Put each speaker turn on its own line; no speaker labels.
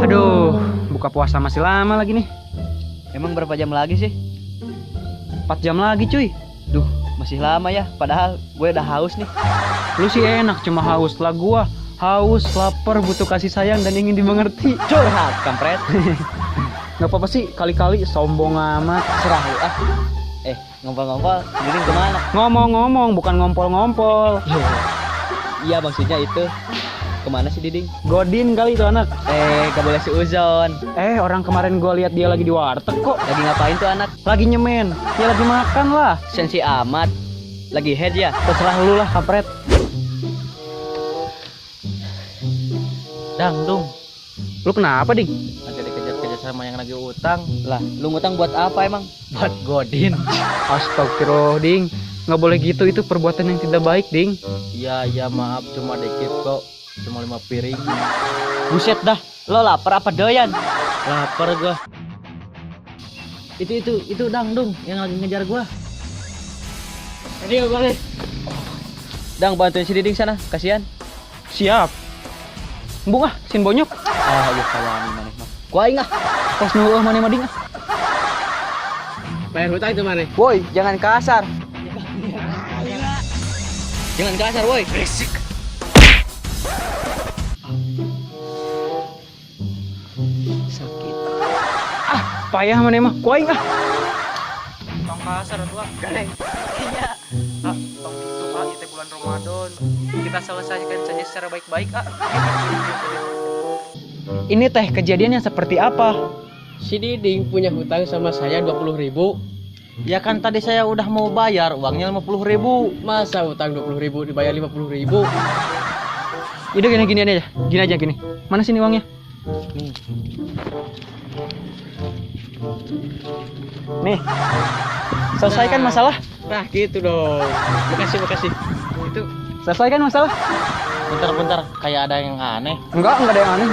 Aduh, buka puasa masih lama lagi nih.
Emang berapa jam lagi sih?
4 jam lagi cuy.
Duh, masih lama ya. Padahal gue udah haus nih.
Lu sih enak cuma haus, lah gua haus, lapar, butuh kasih sayang dan ingin dimengerti.
Curhat, kampret.
Gak apa-apa sih, kali-kali sombong amat.
Serah lu ah. Ngompol-ngompol, Diding kemana?
Ngomong-ngomong, bukan ngompol-ngompol.
Iya maksudnya itu. Kemana sih Diding?
Godin kali itu anak.
Gak boleh seuzon.
Orang kemarin gua lihat dia lagi di warteg kok.
Lagi ngapain tuh anak?
Lagi nyemen. Ya lagi makan lah.
Sensi amat. Lagi head ya?
Terserah lu lah, kampret.
Dangdung,
Lu kenapa, Ding?
nanti dikejar-kejar sama yang lagi utang.
Lah, lu ngutang buat apa emang?
Buat Godin.
Astagfirullah, Ding. Nggak boleh gitu, itu perbuatan yang tidak baik, Ding.
Iya maaf, cuma dikit kok. Cuma 5 piring.
Buset dah, lo lapar apa doyan?
Lapar gua. Itu Dangdung yang lagi ngejar gua. Ini gua nih.
Dang, bantuin si Diding sana, kasihan.
Siap. Bunga, sin bonyok.
Iya kawani maneh mah. Kuaing ah.
Pas nunggu mana mading.
Bayar hutang itu mana?
Woi, jangan kasar. Jangan kasar, woi. Berisik. Sakit.
Payah mana mah. Kuaing ah.
Tong kasar tua. Galeng. Iya. Tong itu itu bulan Ramadan. Kita selesaikan saja secara baik-baik,
Ini teh kejadian yang seperti apa?
Si Diding punya hutang sama saya 20.000. Ya kan tadi saya udah mau bayar, uangnya 50.000. Masa hutang 20.000 dibayar 50.000?
Udah gini aja. Gini aja. Mana sini uangnya? Nih. Selesaikan masalah.
Nah gitu dong. Makasih. Itu
Selesaikan masalah.
bentar, kayak ada yang aneh.
Enggak ada yang aneh.